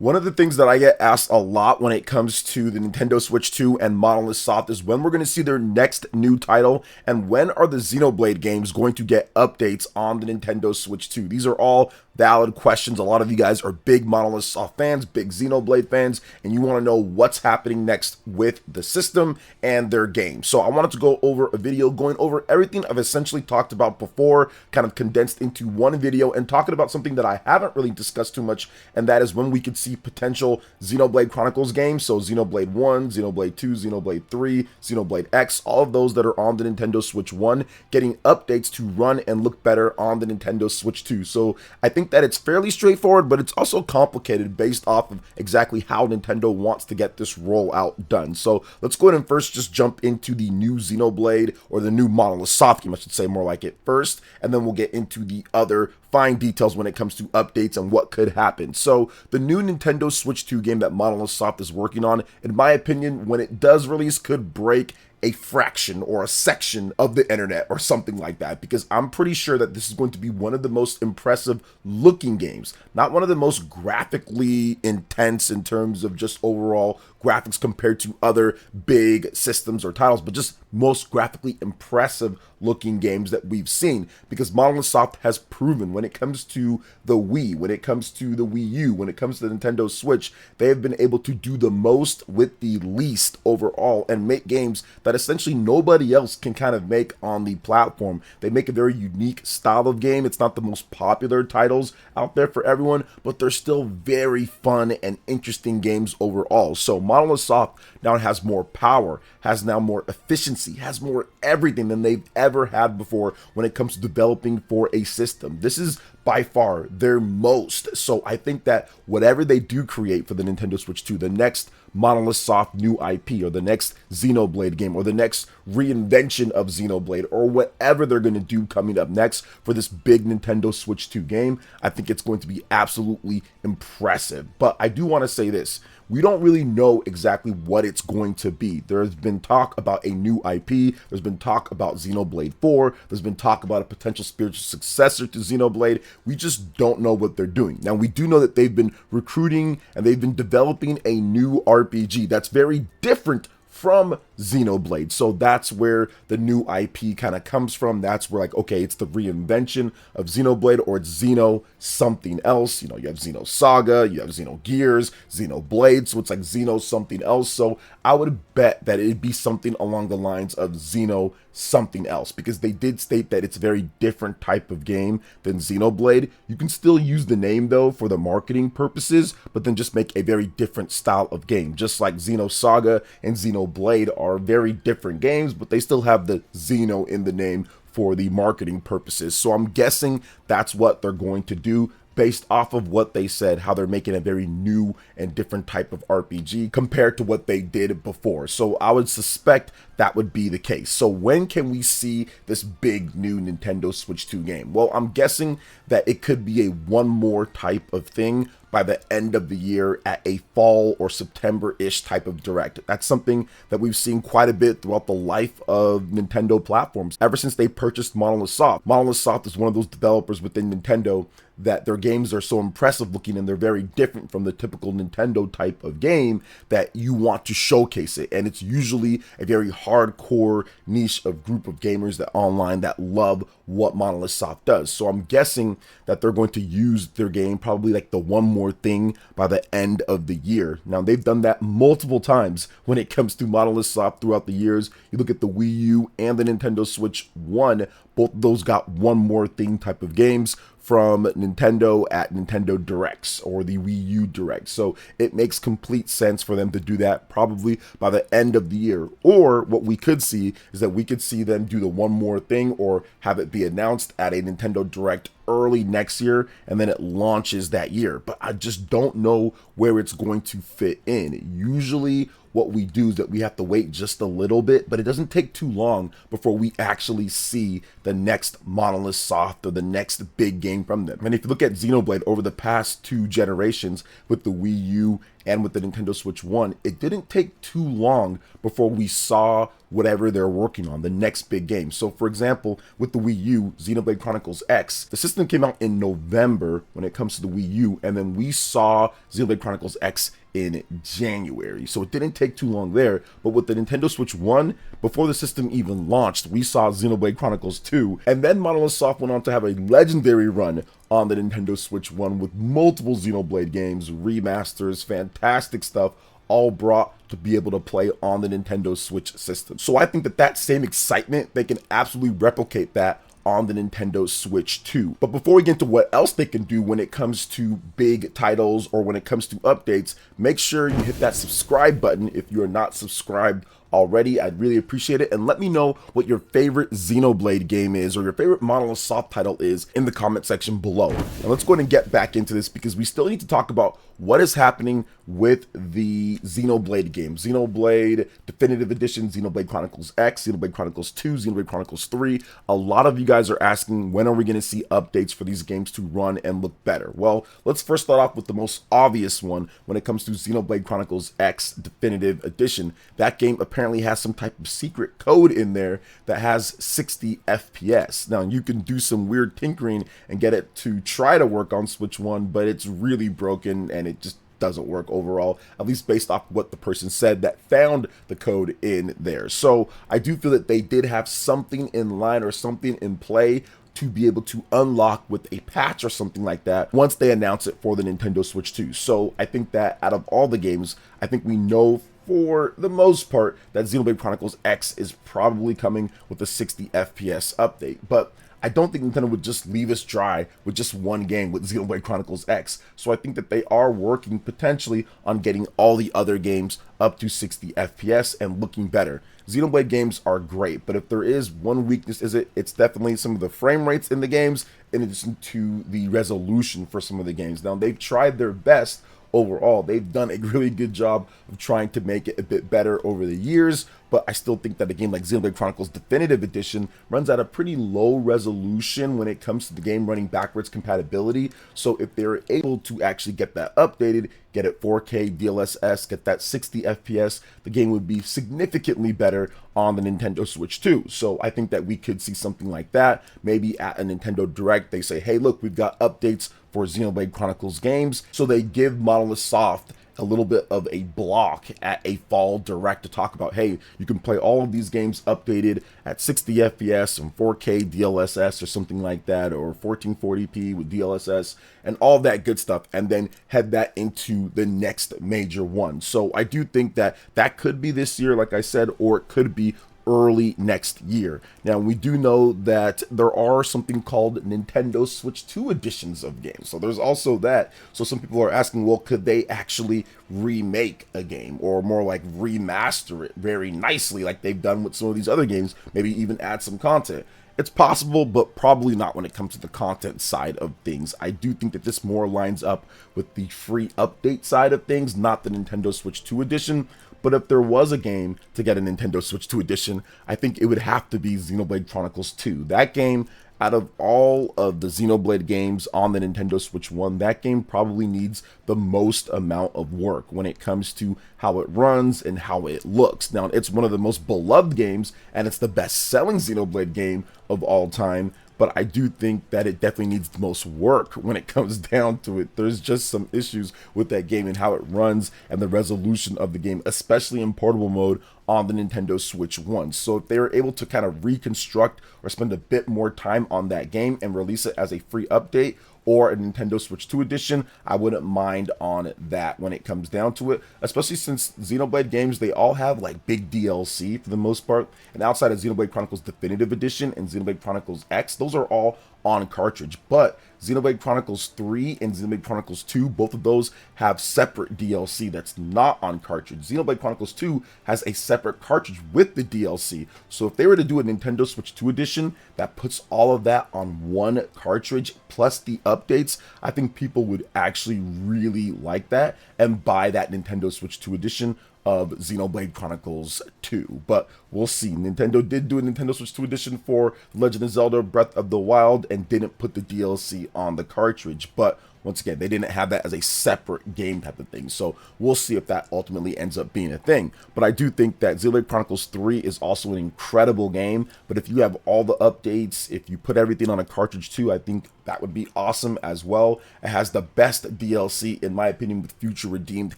One of the things that I get asked a lot when it comes to the Nintendo Switch 2 and Monolith Soft is when we're going to see their next new title, and when are the Xenoblade games going to get updates on the Nintendo Switch 2? These are all valid questions. A lot of you guys are big Monolith Soft fans, big Xenoblade fans, and you want to know what's happening next with the system and their game. So I wanted to go over a video going over everything I've essentially talked about before, kind of condensed into one video, and talking about something that I haven't really discussed too much, and that is when we could see potential Xenoblade Chronicles games. So Xenoblade 1, Xenoblade 2, Xenoblade 3, Xenoblade X, all of those that are on the Nintendo Switch 1 getting updates to run and look better on the Nintendo Switch 2. So I think that it's fairly straightforward, but it's also complicated based off of exactly how Nintendo wants to get this rollout done. So let's go ahead and first just jump into the new Xenoblade, or the new Monolith Soft game, I should say more like it first, and then we'll get into the other fine details when it comes to updates and what could happen. So the new Nintendo Switch 2 game that Monolith Soft is working on, in my opinion, when it does release, could break a fraction or a section of the internet or something like that, because I'm pretty sure that this is going to be one of the most impressive looking games, not one of the most graphically intense in terms of just overall graphics compared to other big systems or titles, but just most graphically impressive looking games that we've seen, because Monolith Soft has proven when it comes to the Wii, when it comes to the Wii U, when it comes to the Nintendo Switch, they have been able to do the most with the least overall and make games that essentially nobody else can kind of make on the platform. They make a very unique style of game. It's not the most popular titles out there for everyone, but they're still very fun and interesting games overall. So Monolith Soft now has more power, has now more efficiency, has more everything than they've ever had before when it comes to developing for a system. This is by far their most. So I think that whatever they do create for the Nintendo Switch 2, the next Monolith Soft new IP, or the next Xenoblade game, or the next reinvention of Xenoblade, or whatever they're going to do coming up next for this big Nintendo Switch 2 game, I think it's going to be absolutely impressive. But I do want to say this. We don't really know exactly what it's going to be. There's been talk about a new IP. There's been talk about Xenoblade 4. There's been talk about a potential spiritual successor to Xenoblade. We just don't know what they're doing. Now, we do know that they've been recruiting and they've been developing a new RPG that's very different from Xenoblade. So that's where the new IP kind of comes from. That's where, like, okay, it's the reinvention of Xenoblade, or it's Xeno something else. You know, you have Xeno Saga, you have Xenogears, Xenoblade, so it's like Xeno something else. So I would bet that it'd be something along the lines of Xeno something else, because they did state that it's a very different type of game than Xenoblade. You can still use the name though for the marketing purposes, but then just make a very different style of game. Just like Xeno Saga and Xenoblade are very different games, but they still have the Xeno in the name for the marketing purposes. So I'm guessing that's what they're going to do, based off of what they said, how they're making a very new and different type of RPG compared to what they did before. So I would suspect that would be the case. So when can we see this big new Nintendo Switch 2 game? Well, I'm guessing that it could be a one more type of thing by the end of the year at a fall or September-ish type of direct. That's something that we've seen quite a bit throughout the life of Nintendo platforms. Ever since they purchased Monolith Soft. Monolith Soft is one of those developers within Nintendo that their games are so impressive looking and they're very different from the typical Nintendo type of game that you want to showcase it. And it's usually a very hardcore niche of group of gamers that online that love what Monolith Soft does. So I'm guessing that they're going to use their game probably like the one more thing by the end of the year. Now, they've done that multiple times when it comes to Monolith Soft throughout the years. You look at the Wii U and the Nintendo Switch 1, both of those got one more thing type of games from Nintendo at Nintendo Directs or the Wii U Direct. So it makes complete sense for them to do that probably by the end of the year. Or what we could see is that we could see them do the one more thing or have it be announced at a Nintendo Direct early next year, and then it launches that year. But I just don't know where it's going to fit in. Usually what we do is that we have to wait just a little bit, but it doesn't take too long before we actually see the next Monolith Soft or the next big game from them. And if you look at Xenoblade over the past 2 generations with the Wii U and with the Nintendo Switch 1, it didn't take too long before we saw whatever they're working on, the next big game. So for example, with the Wii U, Xenoblade Chronicles X, the system system came out in November when it comes to the Wii U, and then we saw Xenoblade Chronicles X in January. So it didn't take too long there, but with the Nintendo Switch 1, before the system even launched, we saw Xenoblade Chronicles 2, and then Monolith Soft went on to have a legendary run on the Nintendo Switch 1 with multiple Xenoblade games, remasters, fantastic stuff, all brought to be able to play on the Nintendo Switch system. So I think that that same excitement, they can absolutely replicate that on the Nintendo Switch 2. But before we get into what else they can do when it comes to big titles or when it comes to updates, make sure you hit that subscribe button if you are not subscribed already. I'd really appreciate it, and let me know what your favorite Xenoblade game is or your favorite Monolith Soft title is in the comment section below. And let's go ahead and get back into this because we still need to talk about what is happening with the Xenoblade game. Xenoblade Definitive Edition, Xenoblade Chronicles X, Xenoblade Chronicles 2, Xenoblade Chronicles 3. A lot of you guys are asking, when are we going to see updates for these games to run and look better? Well, let's first start off with the most obvious one when it comes to Xenoblade Chronicles X Definitive Edition. That game apparently has some type of secret code in there that has 60 FPS. Now, you can do some weird tinkering and get it to try to work on Switch 1, but it's really broken and it just doesn't work overall, at least based off what the person said that found the code in there. So I do feel that they did have something in line or something in play to be able to unlock with a patch or something like that once they announce it for the Nintendo Switch 2. So I think that out of all the games, I think we know for the most part that Xenoblade Chronicles X is probably coming with a 60 FPS update. But I don't think Nintendo would just leave us dry with just one game with Xenoblade Chronicles X. So I think that they are working potentially on getting all the other games up to 60 FPS and looking better. Xenoblade games are great, but if there is one weakness, it's definitely some of the frame rates in the games in addition to the resolution for some of the games. Now, they've tried their best overall. They've done a really good job of trying to make it a bit better over the years, but I still think that a game like Xenoblade Chronicles Definitive Edition runs at a pretty low resolution when it comes to the game running backwards compatibility. So if they're able to actually get that updated, get it 4K, DLSS, get that 60 FPS, the game would be significantly better on the Nintendo Switch 2. So I think that we could see something like that. Maybe at a Nintendo Direct, they say, hey, look, we've got updates for Xenoblade Chronicles games. So they give Monolith Soft a little bit of a block at a fall direct to talk about, hey, you can play all of these games updated at 60 FPS and 4K DLSS or something like that, or 1440p with DLSS and all that good stuff, and then head that into the next major one. So I do think that that could be this year, like I said, or it could be early next year. Now, we do know that there are something called Nintendo Switch 2 editions of games. So there's also that. So some people are asking, well, could they actually remake a game or more like remaster it very nicely like they've done with some of these other games, maybe even add some content? It's possible, but probably not when it comes to the content side of things. I do think that this more lines up with the free update side of things, not the Nintendo Switch 2 edition. But if there was a game to get a Nintendo Switch 2 edition, I think it would have to be Xenoblade Chronicles 2. That game, out of all of the Xenoblade games on the Nintendo Switch 1, that game probably needs the most amount of work when it comes to how it runs and how it looks. Now, it's one of the most beloved games, and it's the best-selling Xenoblade game of all time, but I do think that it definitely needs the most work when it comes down to it. There's just some issues with that game and how it runs and the resolution of the game, especially in portable mode on the Nintendo Switch 1. So if they were able to kind of reconstruct or spend a bit more time on that game and release it as a free update or a Nintendo Switch 2 edition, I wouldn't mind on that when it comes down to it, especially since Xenoblade games, they all have like big DLC for the most part, and outside of Xenoblade Chronicles Definitive Edition and Xenoblade Chronicles X, those are all on cartridge. But Xenoblade Chronicles 3 and Xenoblade Chronicles 2, both of those have separate DLC that's not on cartridge. Xenoblade Chronicles 2 has a separate cartridge with the DLC. So if they were to do a Nintendo Switch 2 edition that puts all of that on one cartridge plus the updates, I think people would actually really like that and buy that Nintendo Switch 2 edition of Xenoblade Chronicles 2, but we'll see. Nintendo did do a Nintendo Switch 2 edition for Legend of Zelda Breath of the Wild and didn't put the DLC on the cartridge, but once again, they didn't have that as a separate game type of thing. So we'll see if that ultimately ends up being a thing. But I do think that Xenoblade Chronicles 3 is also an incredible game. But if you have all the updates, if you put everything on a cartridge too, I think that would be awesome as well. It has the best DLC, in my opinion, with Future Redeemed,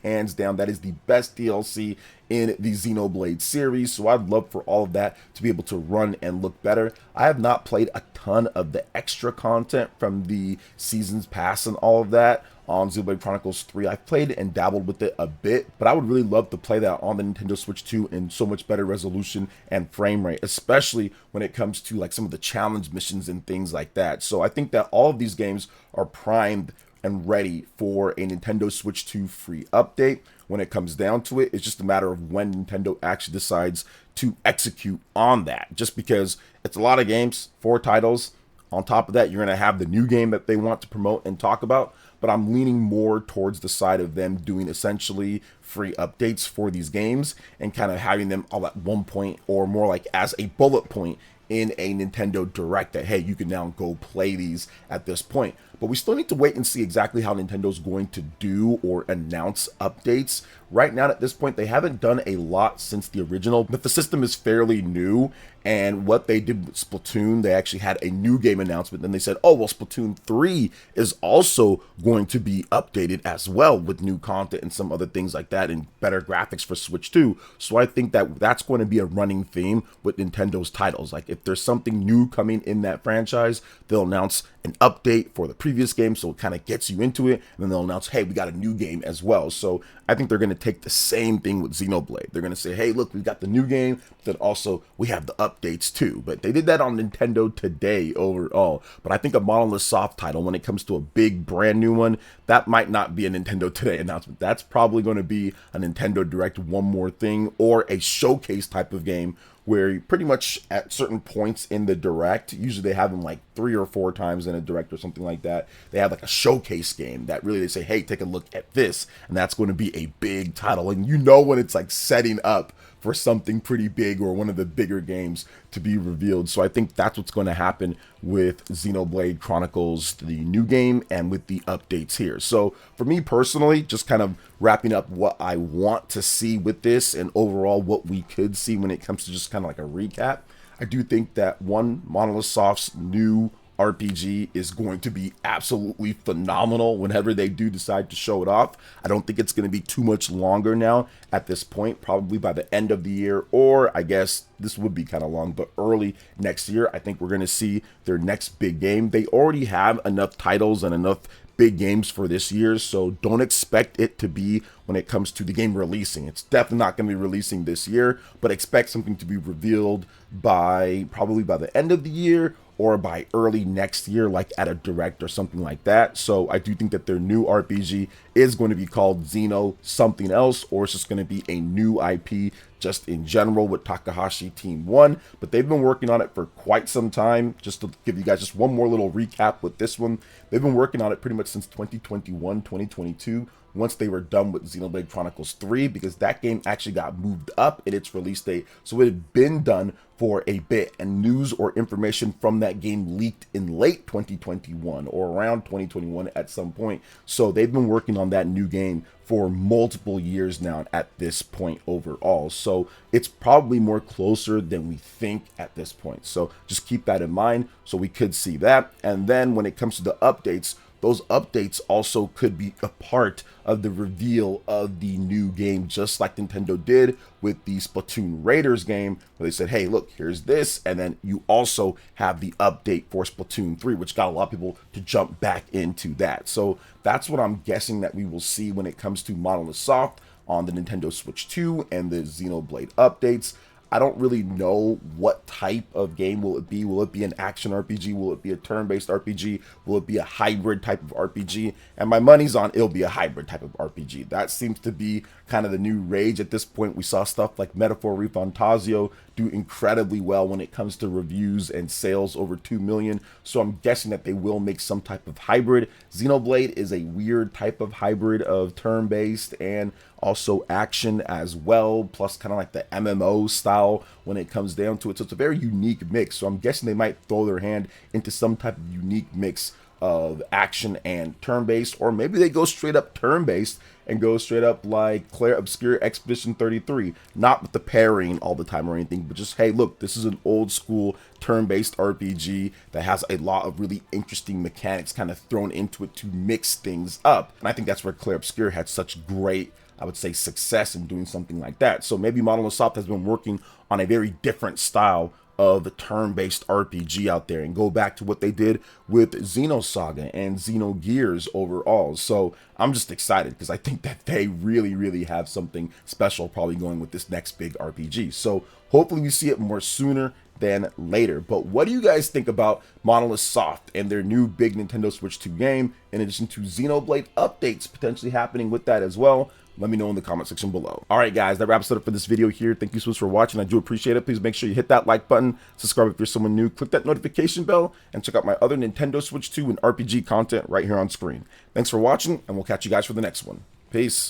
hands down. That is the best DLC in the Xenoblade series, so I'd love for all of that to be able to run and look better. I have not played a ton of the extra content from the Seasons Pass and all of that on Xenoblade Chronicles 3. I've played and dabbled with it a bit, but I would really love to play that on the Nintendo Switch 2 in so much better resolution and frame rate, especially when it comes to like some of the challenge missions and things like that. So I think that all of these games are primed and ready for a Nintendo Switch 2 free update. When it comes down to it, it's just a matter of when Nintendo actually decides to execute on that. Just because it's a lot of games, 4 titles. On top of that, you're going to have the new game that they want to promote and talk about. But I'm leaning more towards the side of them doing essentially free updates for these games and kind of having them all at one point, or more like as a bullet point in a Nintendo Direct, that, hey, you can now go play these at this point. But we still need to wait and see exactly how Nintendo's going to do or announce updates. Right now, at this point, they haven't done a lot since the original, but the system is fairly new. And what they did with Splatoon, they actually had a new game announcement. Then they said, oh, well, Splatoon 3 is also going to be updated as well with new content and some other things like that and better graphics for Switch 2. So I think that that's going to be a running theme with Nintendo's titles. Like if there's something new coming in that franchise, they'll announce an update for the previous game, so it kind of gets you into it, and then they'll announce, hey, we got a new game as well. So I think they're going to take the same thing with Xenoblade. They're going to say, hey, look, we got the new game, but then also we have the updates too. But they did that on Nintendo Today overall. But I think a Monolith Soft title, when it comes to a big brand new one, that might not be a Nintendo Today announcement. That's probably going to be a Nintendo Direct one more thing, or a showcase type of game where pretty much at certain points in the Direct, usually they have them like 3 or 4 times in a Direct or something like that, they have like a showcase game that really they say, hey, take a look at this, and that's going to be a big title. And you know when it's like setting up for something pretty big or one of the bigger games to be revealed. So I think that's what's going to happen with Xenoblade Chronicles, the new game, and with the updates here. So for me personally, just kind of wrapping up what I want to see with this and overall what we could see when it comes to just kind of like a recap, I do think that one, Monolith Soft's new RPG is going to be absolutely phenomenal whenever they do decide to show it off. I don't think it's going to be too much longer now at this point, probably by the end of the year, or I guess this would be kind of long, but early next year, I think we're going to see their next big game. They already have enough titles and enough big games for this year, so don't expect it to be when it comes to the game releasing. It's definitely not going to be releasing this year, but expect something to be revealed by probably by the end of the year or by early next year, like at a Direct or something like that. So I do think that their new RPG is going to be called Xeno something else, or it's just going to be a new IP just in general with Takahashi Team 1. But they've been working on it for quite some time. Just to give you guys just one more little recap with this one, they've been working on it pretty much since 2021, 2022, once they were done with Xenoblade Chronicles 3, because that game actually got moved up in its release date. So it had been done for a bit, and news or information from that game leaked in late 2021 or around 2021 at some point. So they've been working on that new game for multiple years now at this point overall. So it's probably more closer than we think at this point. So just keep that in mind. So we could see that. And then when it comes to the updates, those updates also could be a part of the reveal of the new game, just like Nintendo did with the Splatoon Raiders game, where they said, hey, look, here's this, and then you also have the update for Splatoon 3, which got a lot of people to jump back into that. So that's what I'm guessing that we will see when it comes to Monolith Soft on the Nintendo Switch 2 and the Xenoblade updates. I don't really know what type of game will it be. Will it be an action RPG? Will it be a turn-based RPG? Will it be a hybrid type of RPG? And my money's on it'll be a hybrid type of RPG. That seems to be kind of the new rage at this point. We saw stuff like Metaphor ReFantazio do incredibly well when it comes to reviews and sales over 2 million. So I'm guessing that they will make some type of hybrid. Xenoblade is a weird type of hybrid of turn-based and also action as well, plus kind of like the MMO style when it comes down to it. So it's a very unique mix. So I'm guessing they might throw their hand into some type of unique mix of action and turn-based, or maybe they go straight up turn-based and go straight up like Clair Obscur Expedition 33, not with the parrying all the time or anything, but just, hey, look, this is an old school turn-based RPG that has a lot of really interesting mechanics kind of thrown into it to mix things up. And I think that's where Clair Obscur had such great, I would say, success in doing something like that. So maybe Monolith Soft has been working on a very different style of the turn-based RPG out there and go back to what they did with Xenosaga and Xenogears overall. So I'm just excited because I think that they really have something special probably going with this next big RPG. So hopefully we see it more sooner than later. But what do you guys think about Monolith Soft and their new big Nintendo Switch 2 game, in addition to Xenoblade updates potentially happening with that as well? Let me know in the comment section below. Alright guys, that wraps it up for this video here. Thank you so much for watching. I do appreciate it. Please make sure you hit that like button, subscribe if you're someone new, click that notification bell, and check out my other Nintendo Switch 2 and RPG content right here on screen. Thanks for watching, and we'll catch you guys for the next one. Peace.